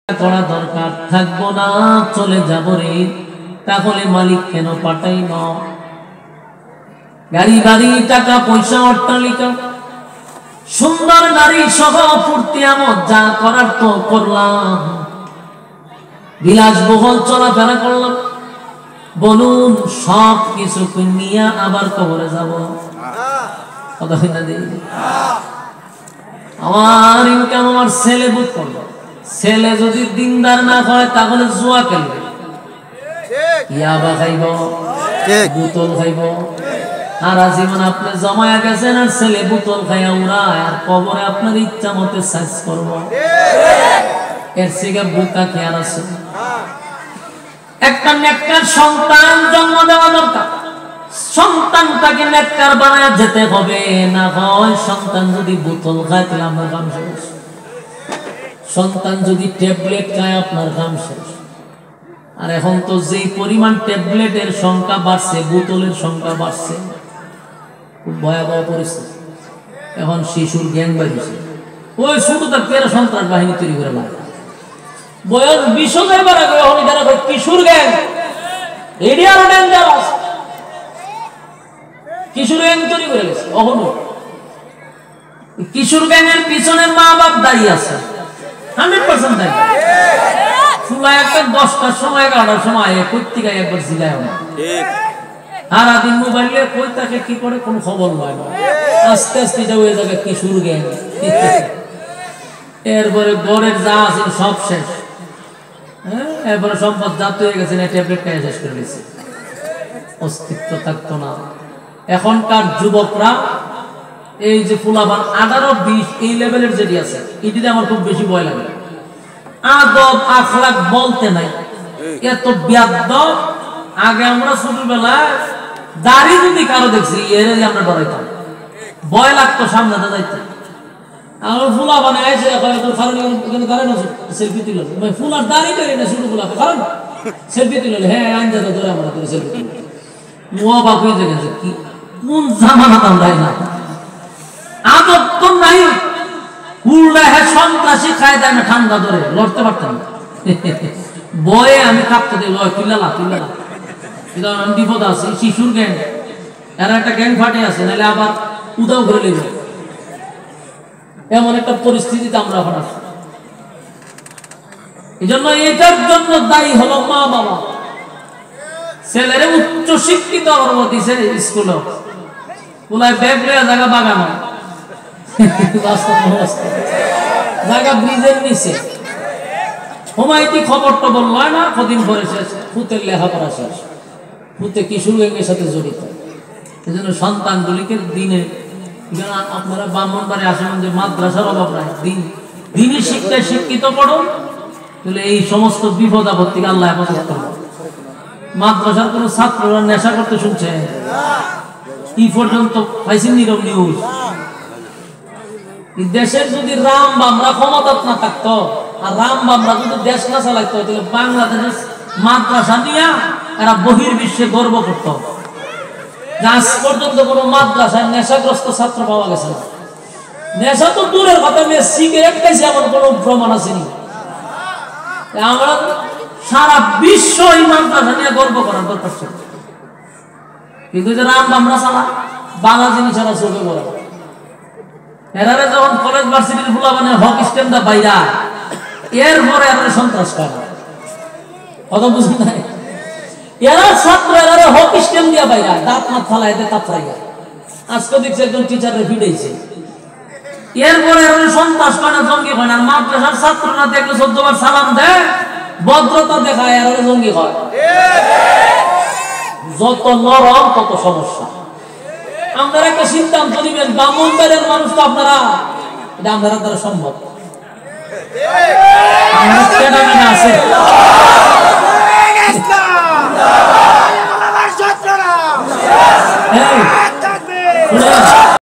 করা দরকার, থাকবো না চলে যাব রে, তাহলে মালিক কেন পাঠাই না? গাড়ি বাড়ি টাকা পয়সা অট্টালিকা সুন্দর নারী সহ ফুর্তি আমোদ যা করার তো করলাম, বিলাসবহুল চলাফেরা করলাম, বলুন সব কিছু নিয়ে আবার কবরে যাব? কথা না দিই আমার ইনকাম আমার ছেলে বুঝ করলো, ছেলে যদি দিনদার না হয় তাহলে জুয়া খেলবে, ইয়াবা খাইব, বোতল খাইব, আর জীবন আপনি জমায়া গেছেন আর ছেলে বোতল খাইয়া উড়ায় আর কবরে আপনার ইচ্ছা মতে সাইজ করব, এর থেকে বোকা কি আর আছে? একটা নেককার সন্তান জন্ম দেওয়া দরকার, সন্তানটাকে নেককার বানায় যেতে হবে, না হয় সন্তান যদি বোতল খায় তাহলে আমার কাম শেষ, সন্তান যদি ট্যাবলেট খায় আপনার কাম শেষ। আর এখন তো যেই পরিমাণ ট্যাবলেটের সংখ্যা বাড়ছে, বোতলের সংখ্যা বাড়ছে, খুব ভয়াবহ পরিস্থিতি। এখন শিশুর গ্যাং বাড়িছে, ওই শুধু তার 13 সন্ত্রাস বাহিনী তৈরি করে লাগে, বয়স 20 যাইবার আগে এখন যারা কিশোর গ্যাং, এডি আরো ডেঞ্জারাস, কিশোর গ্যাং তৈরি করে গেছে। অহনো কিশোর গ্যাংয়ের পিছনে মা বাপ দায়ী আছে, 100% দায়ী। ফুলা একটা 10টার সময় 11টার সময় প্রত্যেকায় একবার জিগায় না, সারাদিন মোবাইলে কই তাকে কি করে কোনো খবর নয় না, আস্তে আস্তে এটা হয়ে যাবে কিশোর গ্যাং। এরপরে গড়ের যা আছে সব শেষ, এরপরে সম্পদ জাত হয়ে গেছে, না ট্যাবলেট খাইয়ে শেষ করে দিয়েছে, অস্তিত্ব থাকতো না। এখনকার যুবকরা এই যে ফুলাবান 18-20 এই লেভেলের যেটি আছে, এটিতে আমার খুব বেশি ভয় লাগে। আদব আখলাক বলতে নাই, এত বেয়াদব। আগে আমরা ছোটবেলায় দাড়ি যদি কারো দেখছি এর আমরা ডরাইতাম, ভয় লাগতো সামনে যাইতে। আমার ফুলা বানায় আছে সেলফি তুলে, ফুলার দাড়ি করি না ছোট ফুলা কারণ সেলফি তুলে, হ্যাঁ আইনজা ধরে আমরা সেলফি তুলে মোয়া বাপ হয়ে গেছে। কি কোন জামানা আমরা না, আদব তো নাই, উল্টা হ্যাঁ সন্ত্রাসী খায় দেয় না, ঠান্ডা ধরে লড়তে পারতাম না, বয়ে আমি কাঁপতে দিই, লয় তুইলালা তুইলালা, আমি বিপদ আছে। শিশুর গ্যাং, এরা একটা গ্যাং ফাটে আছে, নাহলে আবার উদাও করে লেগে, এমন একটা পরিস্থিতিতে আমরা এখন আছি। এই জন্য এটার জন্য দায়ী হলো মা বাবা। ছেলেরা উচ্চ শিক্ষিত দিছে স্কুলে, পুলায় ব্যাগ লইয়া জায়গা বাগানো, জায়গা ব্রিজের নিচে, হুমায়ুতি খবর টবর লয় না, কদিন পরে শেষ, ফুতের লেখাপড়া শেষ, ফুতে কিশোর গ্যাংয়ের সাথে জড়িত। এই জন্য সন্তানগুলিকে দিনে, আপনারা ব্রাহ্মণবাড়ি আসেন যে মাদ্রাসার অভাব নাই, দিনই শিক্ষায় শিক্ষিত পড়ুন, তাহলে এই সমস্ত বিপদ আপদ থেকে আল্লাহ হেফাজত করবে। মাদ্রাসার কোন ছাত্ররা নেশা করতে শুনছে এই পর্যন্ত পাইছি নীরব নিউজ। দেশের যদি রাম বামরা ক্ষমতা না থাকতো, আর রাম বামরা যদি দেশ না চালাইতো, তাহলে বাংলাদেশের মাদ্রাসা নিয়ে এরা বহির্বিশ্বে গর্ব করত। আজ পর্যন্ত কোন মাদ্রাসায় নেশাগ্রস্ত ছাত্র পাওয়া গেছে না। নেশা তো দূরের কথা, সিগারেট খাইছে এমন কোন প্রমাণ আসেনি। আমরা সারা বিশ্ব এই মাদ্রাসা নিয়ে গর্ব করার দরকার ছিল, কিন্তু যে রাম বামরা চালা বাংলা জিনিস এরা চোখে পড়ে। এরা যখন কলেজ ভার্সিটির ফুলা মানে হক স্ট্যান্ডটা বাইরা, এরপরে এরা সন্ত্রাস করে, কত বুঝি নাই। এরা ছাত্র, এরা হক স্ট্যান্ড দিয়া বাইরা, দাঁত মাত ফালা এদের তাপড়াইয়া। আজকে দেখছি একজন টিচারে ফিডেছে, এরপরে এরা সন্ত্রাস করে, জঙ্গি হয় না। মাদ্রাসার ছাত্ররা দেখলে 14 বার সালাম দেয়, ভদ্রতা দেখায়, এরা জঙ্গি হয়। যত নরম তত সমস্যা। আপনারা একটা সিদ্ধান্ত নিবেন, ব্রাহ্মণবাড়ির মানুষ তো আপনারা, এটা আপনারা দ্বারা সম্ভব।